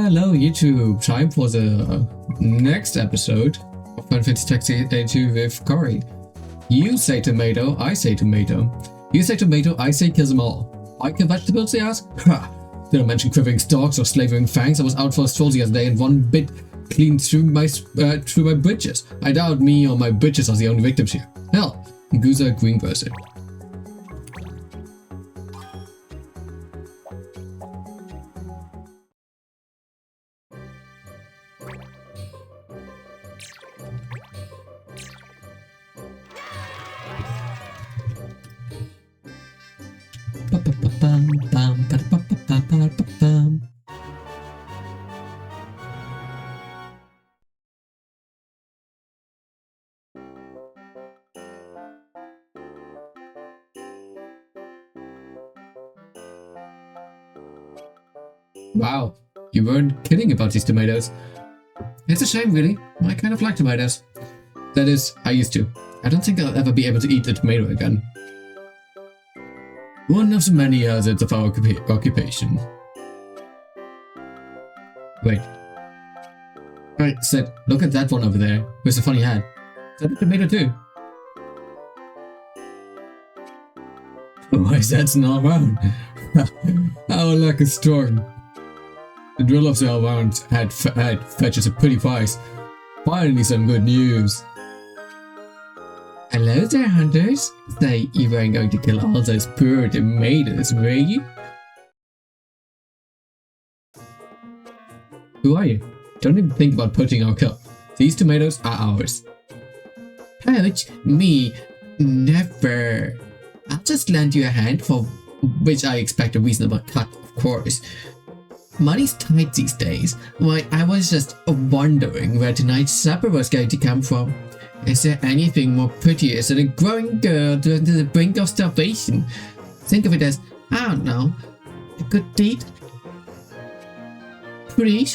Hello YouTube, time for the next episode of Final Fantasy Tactics 82 with Cory. You say tomato, I say tomato. You say tomato, I say kill them all. I kill vegetables, they ask? Ha! Did I mention quivering stalks or slavering fangs? I was out for a stroll the other day and one bit clean through my britches. I doubt me or my britches are the only victims here. Hell, Guza green person. Wow, you weren't kidding about these tomatoes. It's a shame, really. I kind of like tomatoes. That is, I used to. I don't think I'll ever be able to eat a tomato again. One of the many hazards of our occupation. Wait. Right, Sid, look at that one over there with the funny hat. Is that a tomato too? Why is that not round? Our luck is strong. The drill of the Alvarans had fetches a pretty price. Finally some good news. Hello there, hunters. Say, you weren't going to kill all those poor tomatoes, were you? Who are you? Don't even think about poaching our kill. These tomatoes are ours. Poach? Me? Never. I'll just lend you a hand, for which I expect a reasonable cut, of course. Money's tight these days. Why, I was just wondering where tonight's supper was going to come from. Is there anything more prettier than a growing girl to the brink of starvation? Think of it as, I don't know, a good deed? Pretty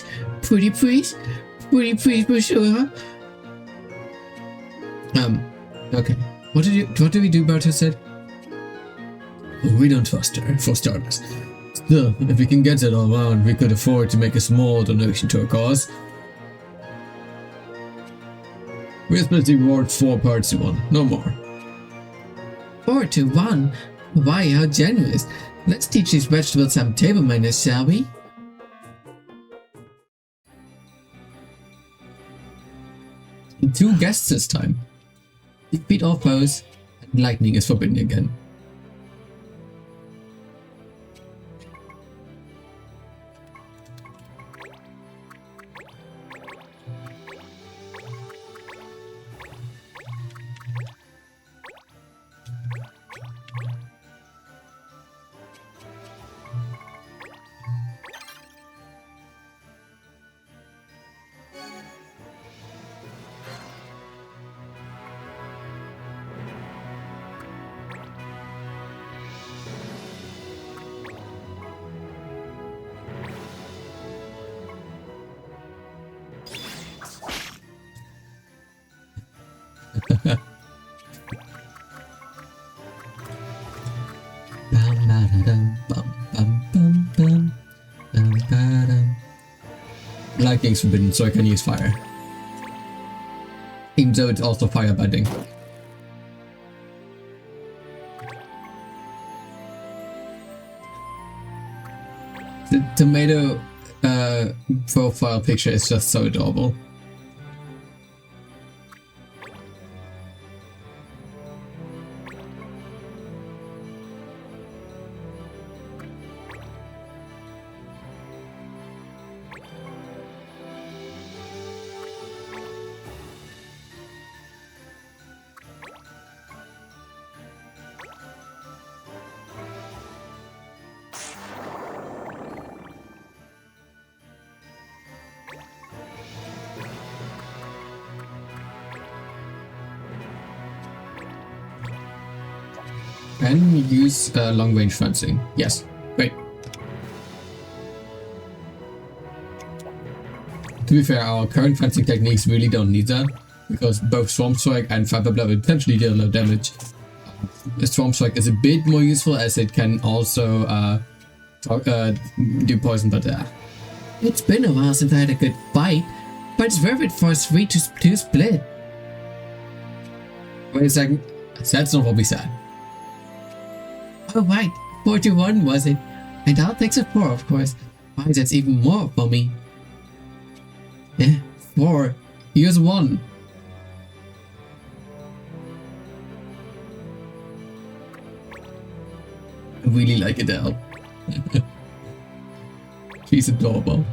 please for sure. Okay. What did we do about her, Sid? We don't trust her, for starters. Still, if we can get it all around, we could afford to make a small donation to her cause. We'll split the reward 4 parts to 1, no more. 4 to 1? Why, how generous. Let's teach these vegetables some table manners, shall we? And 2 guests this time. Defeat all foes, and lightning is forbidden again. Lightning's forbidden, so I can use fire. Even though it's also fire bending. The tomato profile picture is just so adorable. And use long-range fencing. Yes, great. To be fair, our current fencing techniques really don't need that, because both Swarm Strike and Fiber Blow potentially deal low damage. Storm Strike is a bit more useful as it can also do poison, but It's been a while since I had a good fight, but it's worth it for us three to split. Wait a second. That's not what we said. Oh right, 4-1 was it? And I'll take a 4, of course. Why, that's even more for me. Yeah, 4. Here's 1. I really like Adele. She's adorable.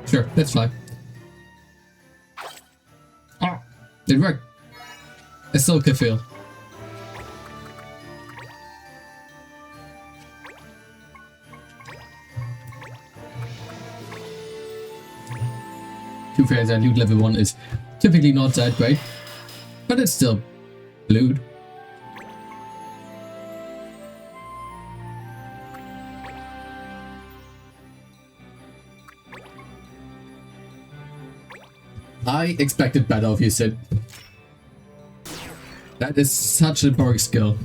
Sure, that's fine. Oh, it worked. I still can feel. To be fair, that loot level 1 is typically not that great, but it's still loot. I expected better of you, Sid. That is such a boring skill.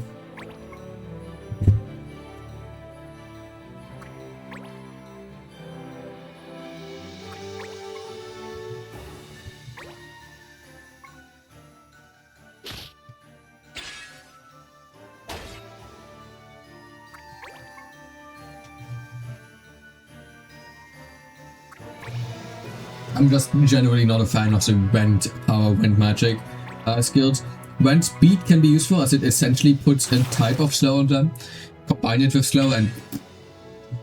I'm just generally not a fan of the Rend power, Rend magic skills. Rend speed can be useful as it essentially puts a type of slow on them, combine it with slow, and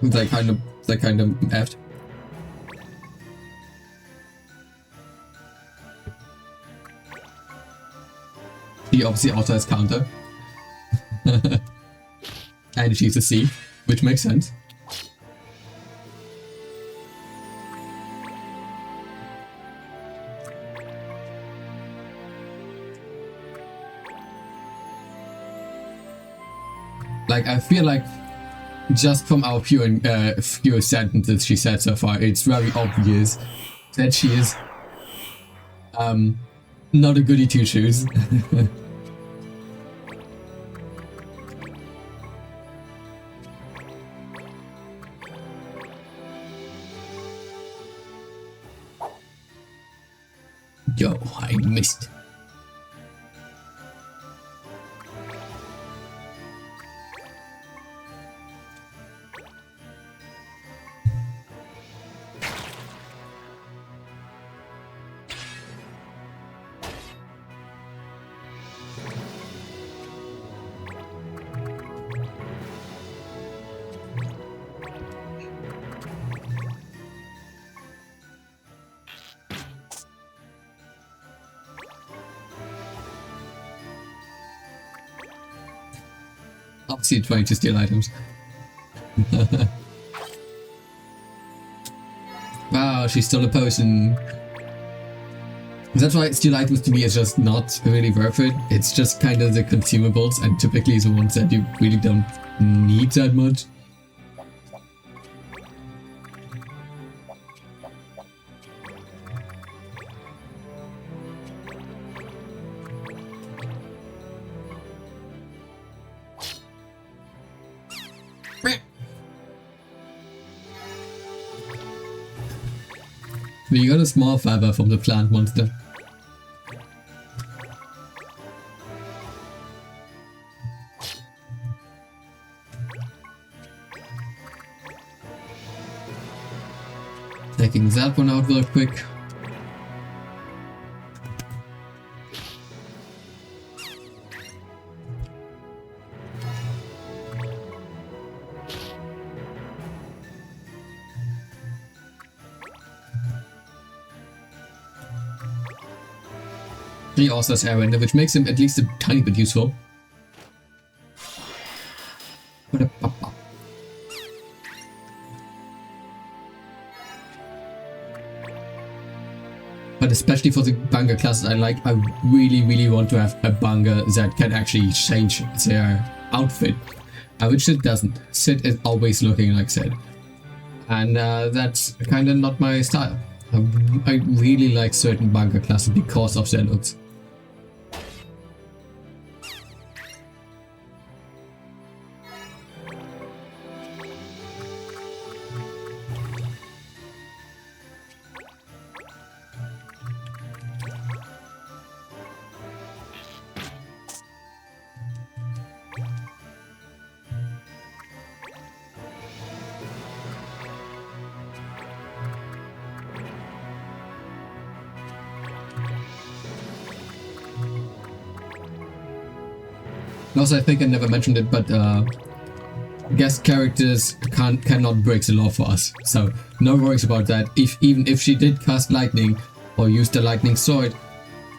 they kind of effed. She obviously also has counter. And she's a C, which makes sense. Like, I feel like just from our few sentences she said so far, it's very obvious that she is not a goody two shoes. Yo, I missed. Obviously trying to steal items. Wow, she stole a potion. That's why steal items to me is just not really worth it. It's just kind of the consumables, and typically the ones that you really don't need that much. We got a small fiber from the plant monster. Taking that one out real quick. He also has air render, which makes him at least a tiny bit useful. but especially for the Banga classes I really want to have a Banga that can actually change their outfit, which Sid doesn't. Sid is always looking like Sid, and that's kind of not my style. I really like certain Banga classes because of their looks. Also, I think I never mentioned it, but guest characters cannot break the law for us, so no worries about that. Even if she did cast lightning or use the lightning sword,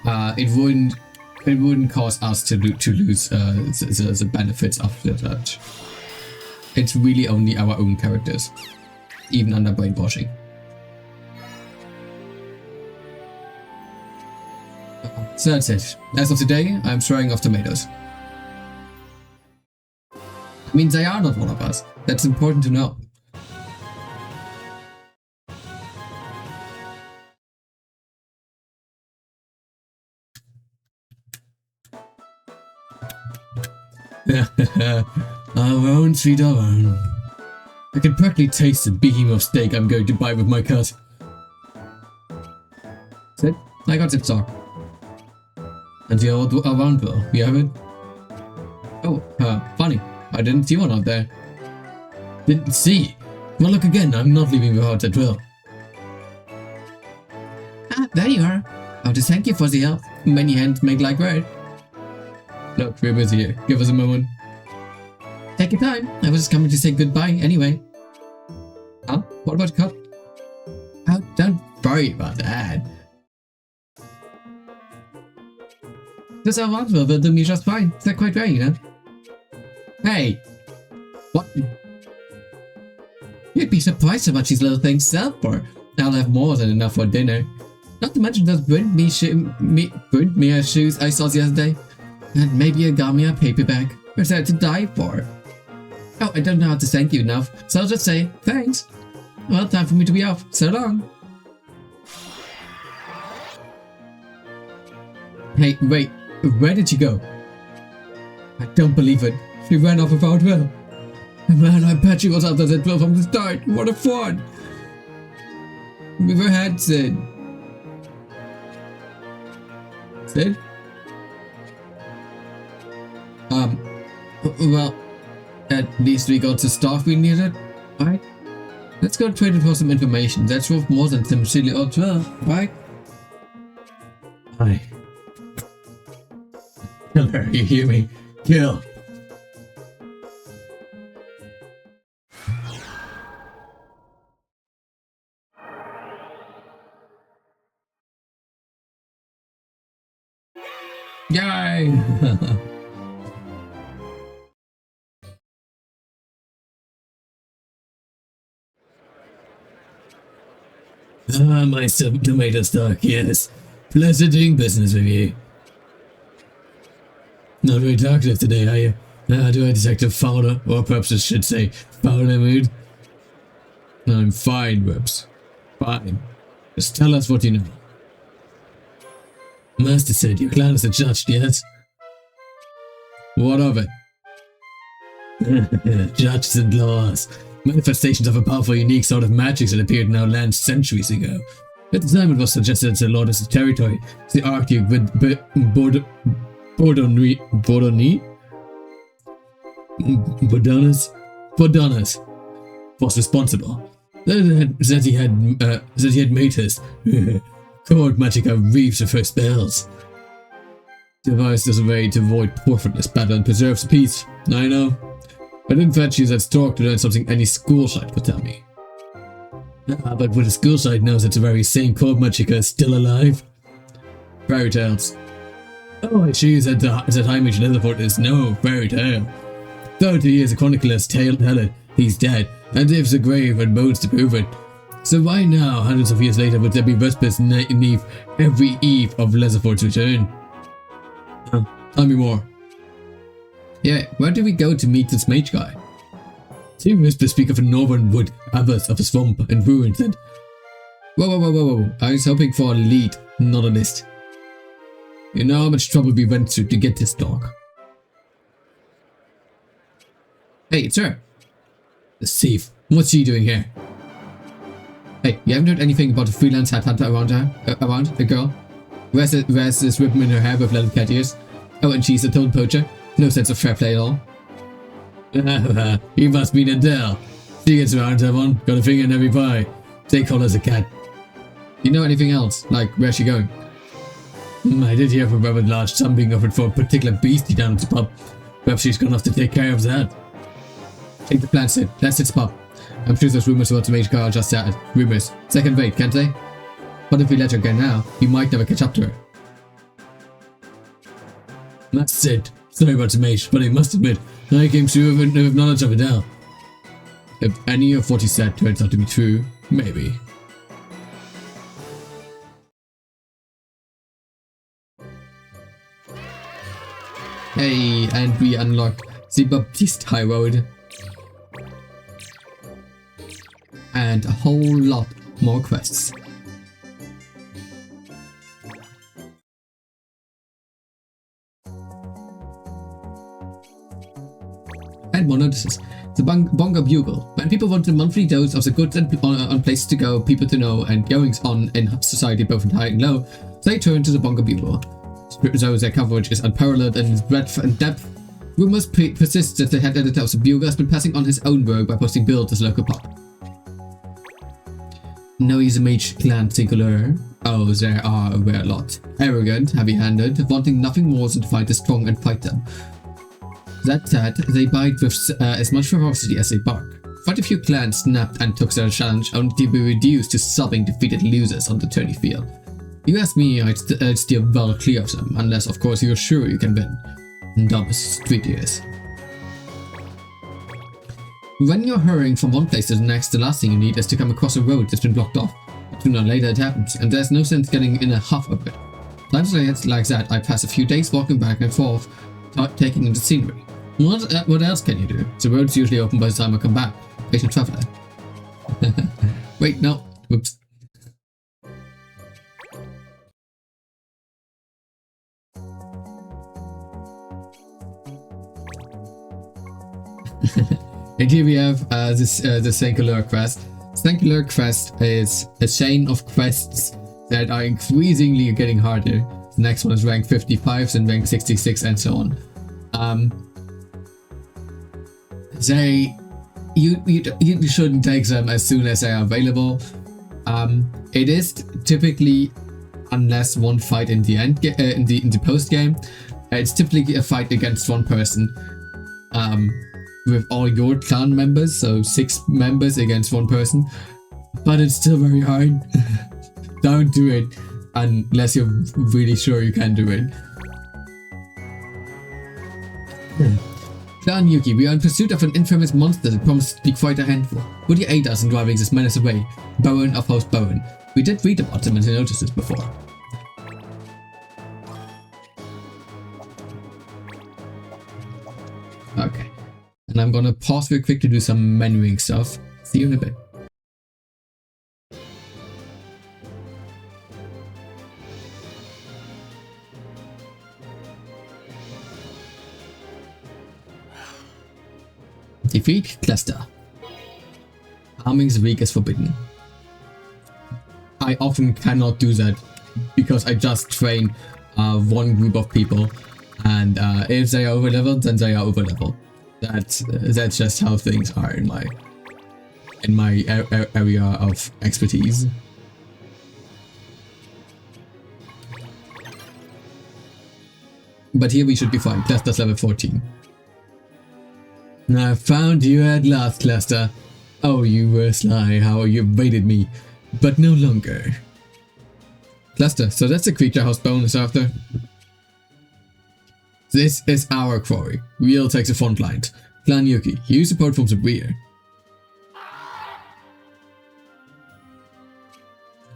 it wouldn't cause us to lose the benefits of the touch. It's really only our own characters, even under brainwashing. So that's it. As of today, I'm throwing off tomatoes. I mean, they are not one of us. That's important to know. Our own sweet our own. I can practically taste the behemoth steak I'm going to buy with my cut. Sid, I got it, sir. And the old around bill, you have it? Oh, funny. I didn't see one out there. Didn't see? Well, look again. I'm not leaving without that will. Ah, there you are. I'll just thank you for the help. Many hands make light work. Look, we're busy here. Give us a moment. Take your time. I was just coming to say goodbye anyway. Huh? What about the cup? Oh, don't worry about that. This around will do me just fine. Is that quite right, you know? Hey! What? You'd be surprised how much these little things sell for. I'll have more than enough for dinner. Not to mention those burnt me shoes I saw the other day. And maybe a gummy paper bag. What's that to die for? Oh, I don't know how to thank you enough, so I'll just say thanks. Well, time for me to be off. So long. Hey, wait. Where did you go? I don't believe it. She ran off without Will. Man, I bet she was after that Will from the start. What a fraud. We were had Sid. Sid? Well, at least we got the stuff we needed, right? Let's go trade it for some information. That's worth more than some silly old Will, right? Hi. Kill her, you hear me? Kill! Yay! My tomato stock, yes. Pleasure doing business with you. Not very talkative today, are you? Do I detect a fouler, or perhaps I should say, fouler mood? I'm fine, Webs. Fine. Just tell us what you know. Master said your clan is adjudged, yes? What of it? Judges and laws. Manifestations of a powerful, unique sort of magic that appeared in our land centuries ago. At the time it was suggested that the Lord of the territory, the Archduke with Bordonas was responsible. That he had made his court magicka reaves of her spells. Devised as a way to avoid profitless battle and preserves peace. I know. I didn't fancy that talk to learn something any school site could tell me. But would a school site knows that the very same court magicka is still alive? Fairy tales. Oh, I choose that Heinrich Leatherford is no fairy tale. 30 years a chronicler's tale tell it, he's dead, and lives the grave and bones to prove it. So why now, hundreds of years later, would there be whispers beneath every eve of Leatherford's return? Tell me more. Yeah, where do we go to meet this mage guy? Some whispers speak of a northern wood, others of a swamp and ruins, and... Whoa. I was hoping for a lead, not a list. You know how much trouble we went through to get this dog. Hey, sir. The thief. What's she doing here? Hey, you haven't heard anything about the freelance headhunter around the girl? Where's this ribbon in her hair with little cat ears? Oh, and she's a toad poacher. No sense of fair play at all. You must be Adele. She gets around everyone. Got a finger in every pie. They call us a cat. You know anything else? Like, where's she going? I did hear from Reverend Large something offered for a particular beastie down at the pub. Perhaps she's gone off to take care of that. Take the plan, Sid. Let's hit the pub. I'm sure those rumors about the mage guy are just that. Rumors. Second rate, can't they? But if we let her go now, we might never catch up to her. That's Sid. Sorry about the mage, but I must admit, I came through with knowledge of Adele. If any of what he said turns out to be true, maybe. Hey, and we unlock the Baptiste High Road. And a whole lot more quests. And more notices. The Bongo Bugle. When people want a monthly dose of the good and on places to go, people to know, and goings on in society both in high and low, they turn to the Bongo Bugle. Though their coverage is unparalleled in its breadth and depth, rumors persist that the head editor of the Bugle has been passing on his own work by posting bills as local pop. No, he's a mage clan singular. Oh, there are a rare lot. Arrogant, heavy-handed, wanting nothing more than to fight the strong and fight them. That said, they bite with as much ferocity as they bark. Quite a few clans snapped and took their challenge, only to be reduced to sobbing defeated losers on the tourney field. You ask me, I'd steer well clear of them, unless of course you're sure you can win. Dumb as street ears. When you're hurrying from one place to the next, the last thing you need is to come across a road that's been blocked off. Sooner or later it happens, and there's no sense getting in a huff of it. Times like that, I pass a few days walking back and forth, taking in the scenery. What else can you do? The road's usually open by the time I come back. Patient traveler. Wait, no. Whoops. And here we have the Singular quest. Singular quest is a chain of quests that are increasingly getting harder. The next one is rank 55, then rank 66, and so on. You shouldn't take them as soon as they are available. It is typically, unless one fight in the end in the post game, it's typically a fight against one person. With all your clan members, so 6 members against one person, but it's still very hard. Don't do it unless you're really sure you can do it. Clan Yuki, we are in pursuit of an infamous monster that promises to be quite a handful. Would you aid us in driving this menace away? Bowen of Host Bowen. We did read about him in the notices before. Okay. And I'm gonna pause real quick to do some menuing stuff. See you in a bit. Defeat Cluster. Arming the weak is forbidden. I often cannot do that because I just train one group of people, and if they are overleveled, then they are overleveled. That's just how things are in my area of expertise. But here we should be fine. Cluster's level 14. I found you at last, Cluster. Oh, you were sly, how you evaded me, but no longer. Cluster, so that's the creature House bonus after. This is our quarry. We'll take the front line. Clan Yuki, you support from the rear.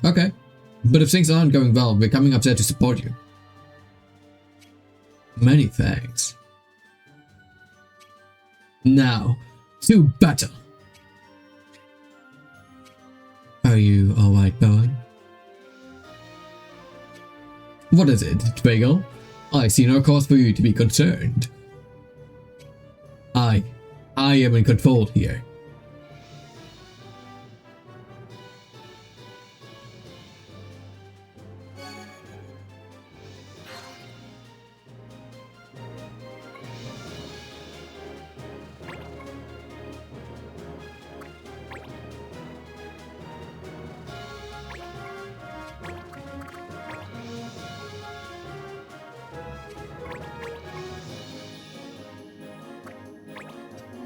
Okay. But if things aren't going well, we're coming up there to support you. Many thanks. Now, to battle. Are you alright, Bowen? What is it, Twiggle? I see no cause for you to be concerned. I am in control here.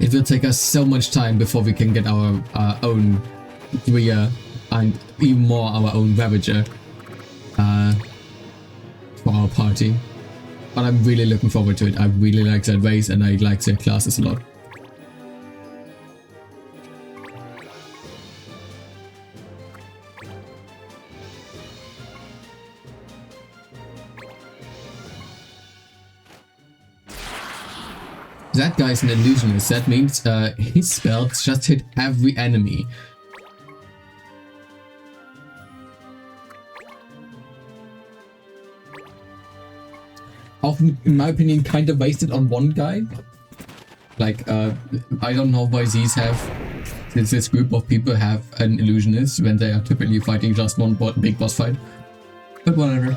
It will take us so much time before we can get our own Grimoire and even more our own Ravager for our party. But I'm really looking forward to it. I really like that race and I like their classes a lot. That guy's an illusionist. That means his spells just hit every enemy. Often, in my opinion, kind of wasted on one guy. Like, I don't know why these have, since this group of people have an illusionist when they are typically fighting just one big boss fight. But whatever.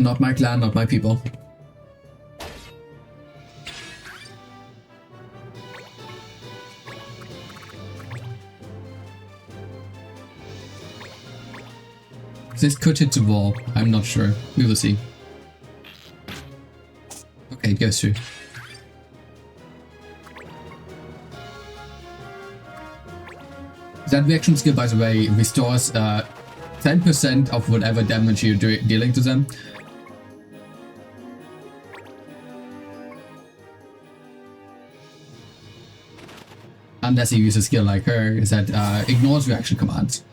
Not my clan, not my people. This could hit the wall. I'm not sure. We will see. Okay, it goes through. That reaction skill, by the way, restores 10% of whatever damage you're dealing to them. Unless you use a skill like her, is that ignores reaction commands.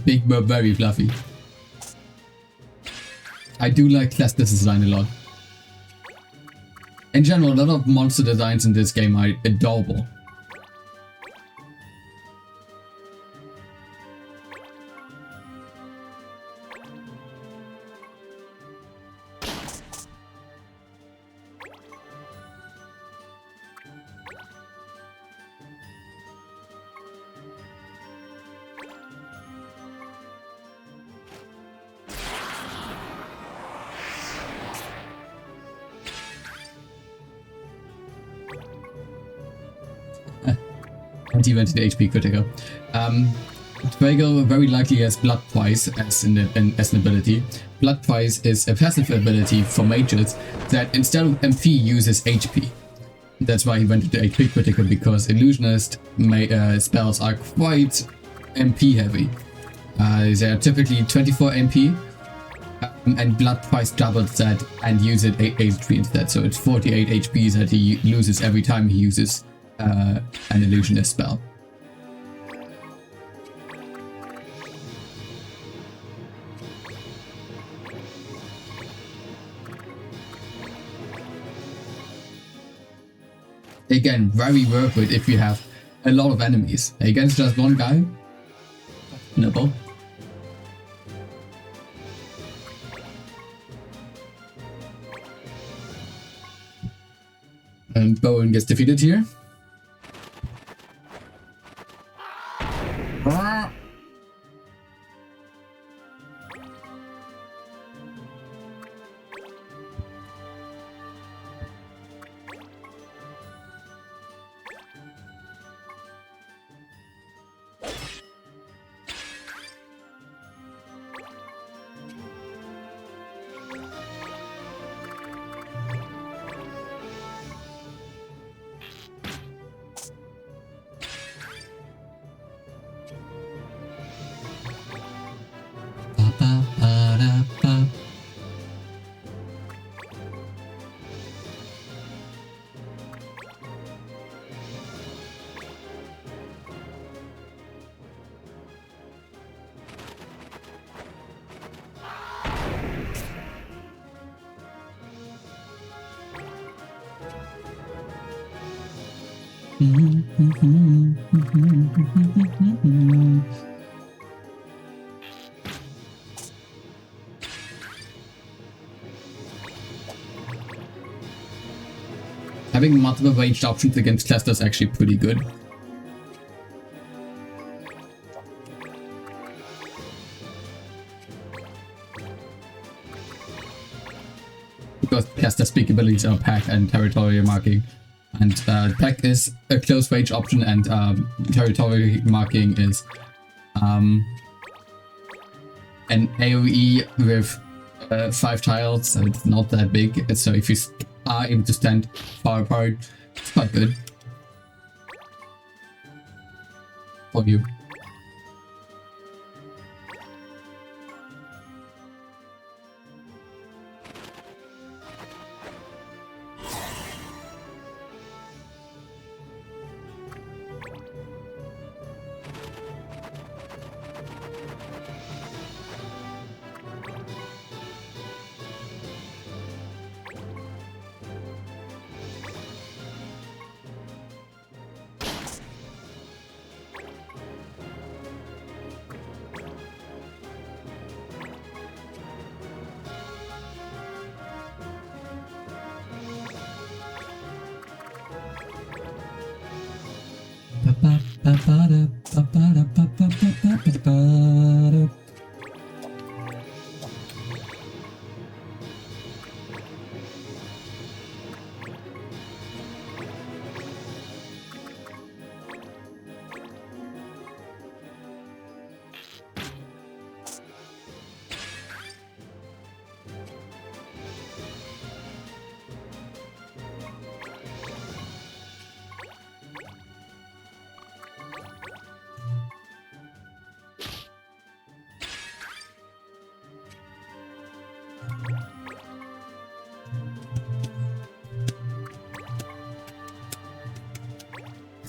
Big but very fluffy. I do like class design a lot. In general, a lot of monster designs in this game are adorable. And he went to the HP critical. Twiggle very likely has Blood Price as an ability. Blood Price is a passive ability for mages that instead of MP uses HP. That's why he went to the HP critical, because illusionist spells are quite MP heavy. They are typically 24 MP, and Blood Price doubles that and uses HP instead. So it's 48 HP that he loses every time he uses an illusionist spell. Again, very worth it if you have a lot of enemies. Against just one guy, nibble. And Bowen gets defeated here. Having multiple ranged options against Cluster is actually pretty good. Because Cluster's peak abilities are Pack and Territorial Marking. And Pack is a close range option, and Territorial Marking is an AoE with 5 tiles, so it's not that big. So if you are able to stand far apart, it's quite good for you.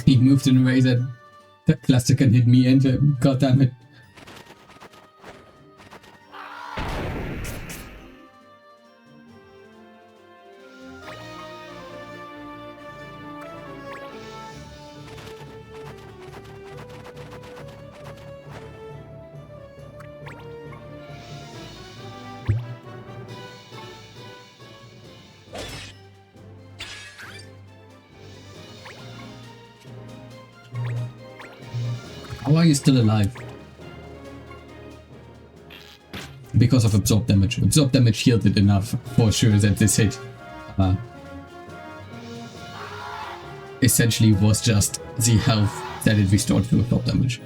He moved in a way that the Cluster can hit me and him. God damn it. How are you still alive? Because of absorb damage. Absorb damage healed it enough for sure that this hit essentially was just the health that it restored through absorb damage.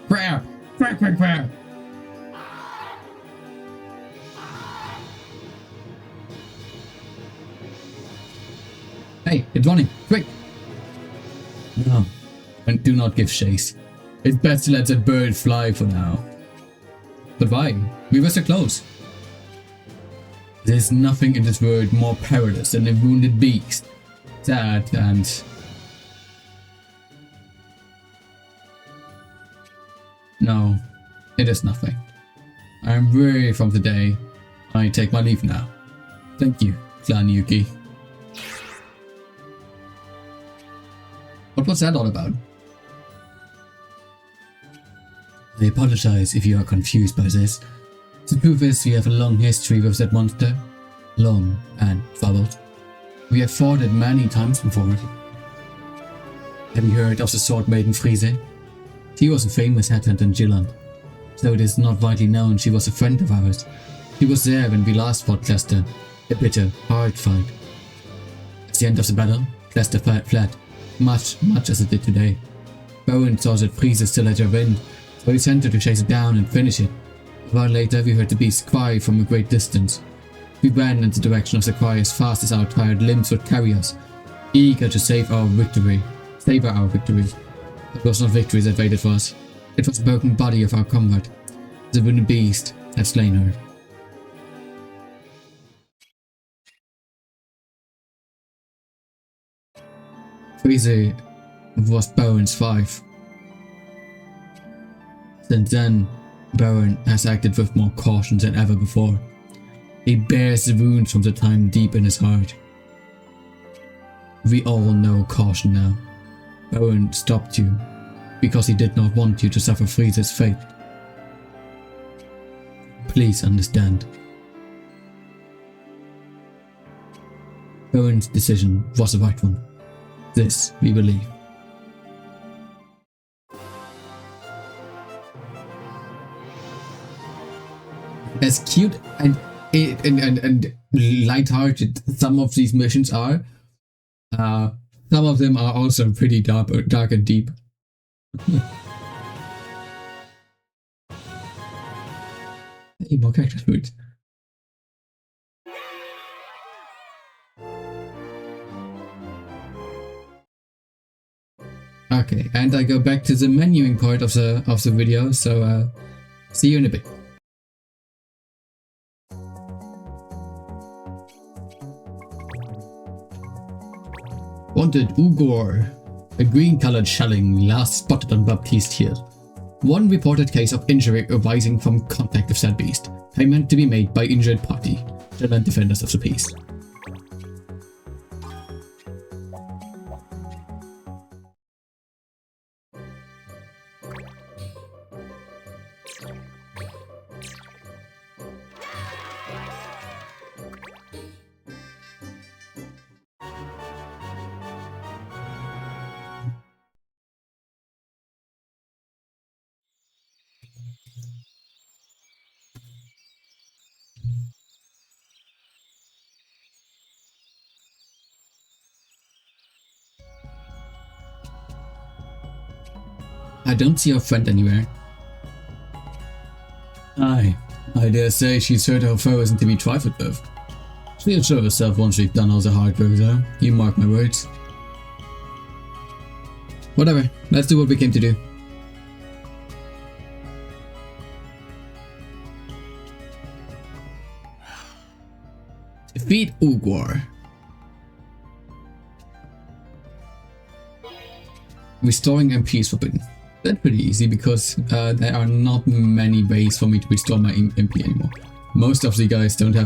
Prayer! Prayer, prayer, prayer! Hey, it's running! Quick! No. And do not give chase. It's best to let that bird fly for now. But why? We were so close. There's nothing in this world more perilous than a wounded beast. That and... No, it is nothing. I am weary from today. I take my leave now. Thank you, Clan Yuki. What was that all about? I apologize if you are confused by this. The truth is, we have a long history with that monster. Long and troubled. We have fought it many times before. Have you heard of the Sword Maiden Friese? She was a famous headhunter in Jylland. Though it is not widely known, she was a friend of ours. She was there when we last fought Cluster. A bitter, hard fight. At the end of the battle, Cluster fled. Much as it did today. Bowen saw that Friese still had her wind, so he sent her to chase it down and finish it. A while later, we heard the beast cry from a great distance. We ran in the direction of the cry as fast as our tired limbs would carry us, eager to savor our victory. It was not victory that waited for us. It was the broken body of our comrade. The wooden beast had slain her. Frieza was Baron's wife. Since then, Baron has acted with more caution than ever before. He bears the wounds from the time deep in his heart. We all know caution now. Baron stopped you because he did not want you to suffer Frieza's fate. Please understand. Baron's decision was the right one. This we believe. As cute and light-hearted some of these missions are, some of them are also pretty dark and deep. Hey, more character food. Okay, and I go back to the menuing part of the video, so see you in a bit. Wanted Ugor, a green-colored shelling last spotted on Baptiste Hill. One reported case of injury arising from contact with said beast. Payment to be made by injured party. German defenders of the peace. I don't see our friend anywhere. Aye, I dare say she's heard her foe isn't to be trifled with. She'll show herself once we've done all the hard work though, you mark my words. Whatever, let's do what we came to do. Defeat Ugor. Restoring MPs forbidden. That's pretty easy because there are not many ways for me to restore my MP anymore. Most of the guys don't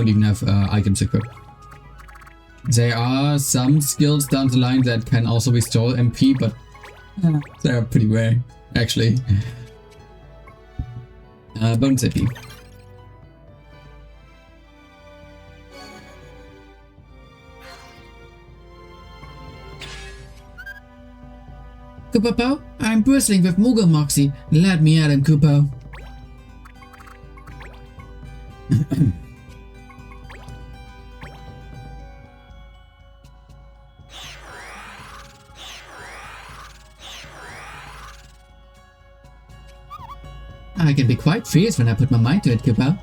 even have items equipped. There are some skills down the line that can also restore MP, but they are pretty rare, actually. Bonus AP. Kupo, I'm bristling with Moogle Moxie. Let me at him, Kupo. I can be quite fierce when I put my mind to it, Kupo.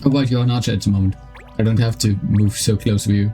Oh, but you're an archer at the moment. I don't have to move so close to you.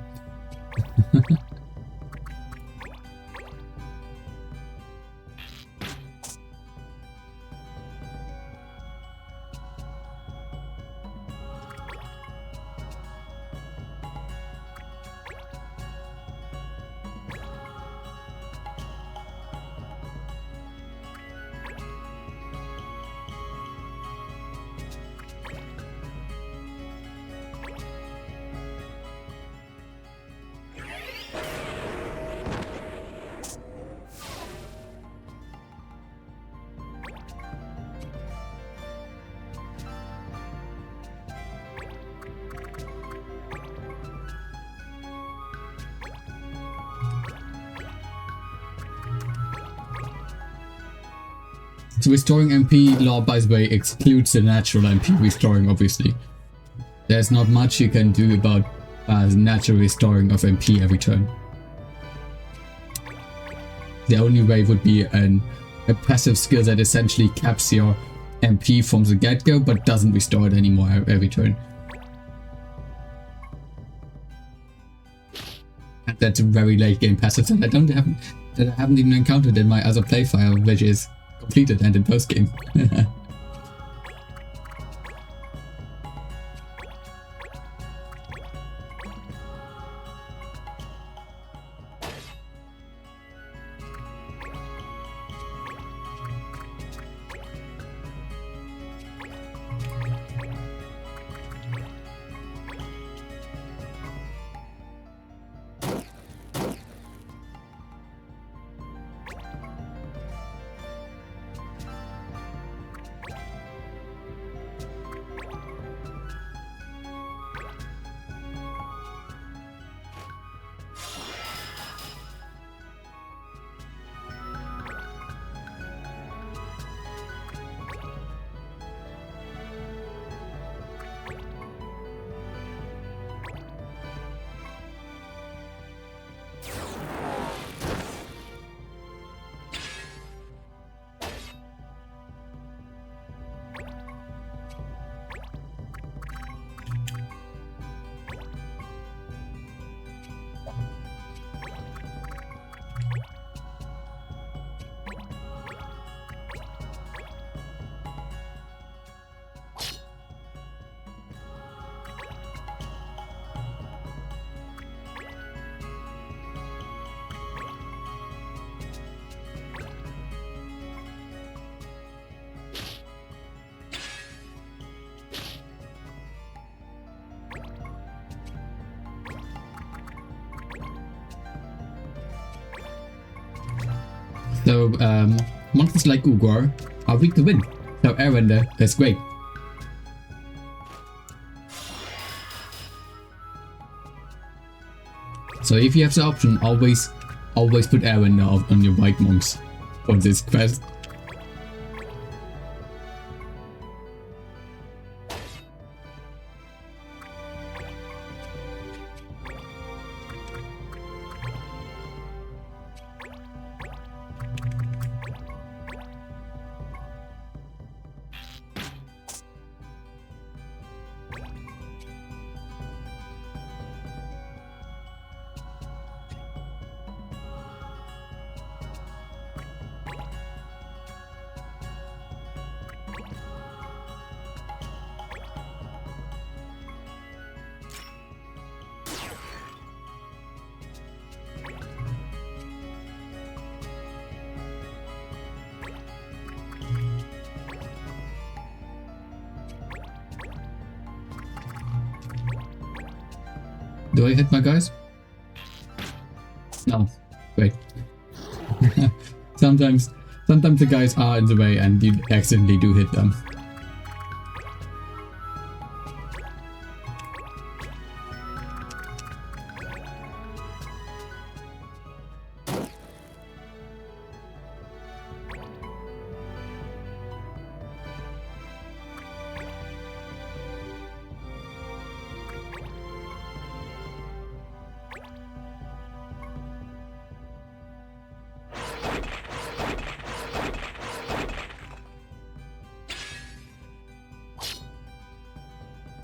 So restoring MP law, by the way, excludes the natural MP restoring, obviously. There's not much you can do about natural restoring of MP every turn. The only way would be a passive skill that essentially caps your MP from the get-go, but doesn't restore it anymore every turn. And that's a very late game passive that I haven't even encountered in my other playfile, which is completed and in post game. So, monsters like Grimoire are weak to wind, so Airbender is great. So if you have the option, always put Airbender on your white monks for this quest. Do I hit my guys? No. Wait. Sometimes the guys are in the way and you accidentally do hit them.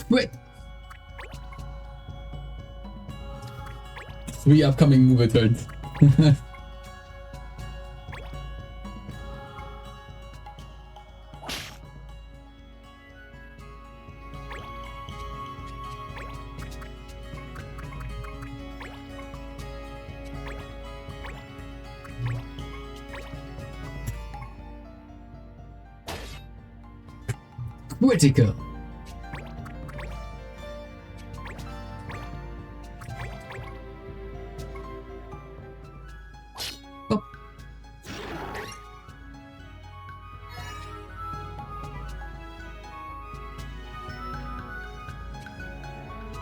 Wait! 3 upcoming mover turns. Critical!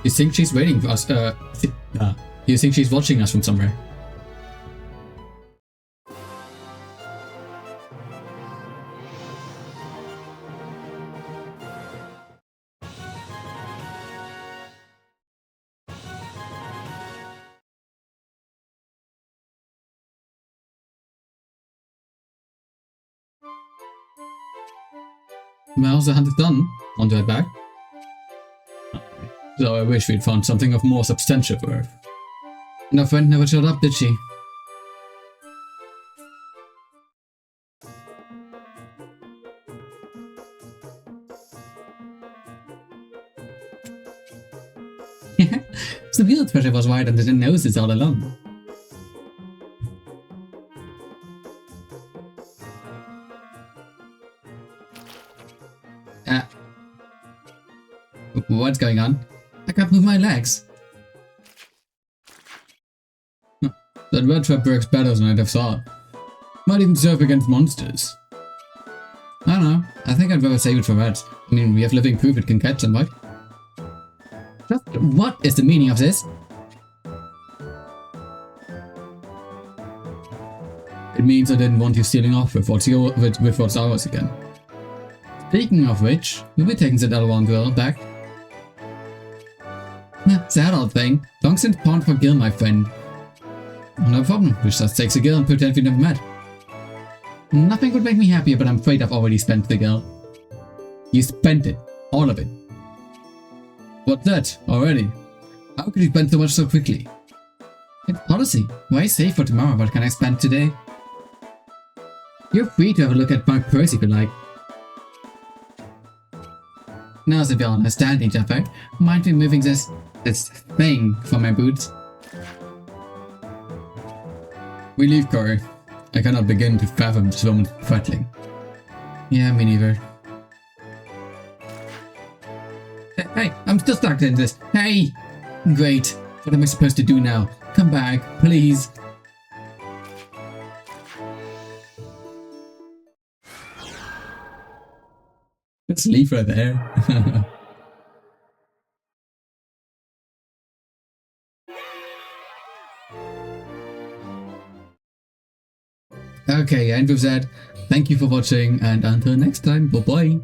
You think she's waiting for us? You think she's watching us from somewhere? How's the hunt done? Want to head back? So I wish we'd found something of more substantial worth. And our friend never showed up, did she? So the real treasure was right under the noses all along. What's going on? I can't move my legs. That red trap works better than I'd have thought. Might even serve against monsters. I don't know. I think I'd rather save it for rats. I mean, we have living proof it can catch them, right? Just what is the meaning of this? It means I didn't want you stealing off with what's ours again. Speaking of which, we'll be taking that other one girl back. That old thing. Thanks pawn for Gil, my friend. No problem. We just take the Gil and pretend we never met. Nothing would make me happier, but I'm afraid I've already spent the Gil. You spent it. All of it. What's that? Already? How could you spend so much so quickly? It's policy. Why save for tomorrow? What can I spend today? You're free to have a look at my purse if you like. Now that we all understand each other, mind removing this thing from my boots? We leave, Corey. I cannot begin to fathom this woman's prattling. Yeah, me neither. Hey, I'm still stuck in this. Hey! Great. What am I supposed to do now? Come back, please. Just leave her there. Okay, and with that, thank you for watching, and until next time, bye bye.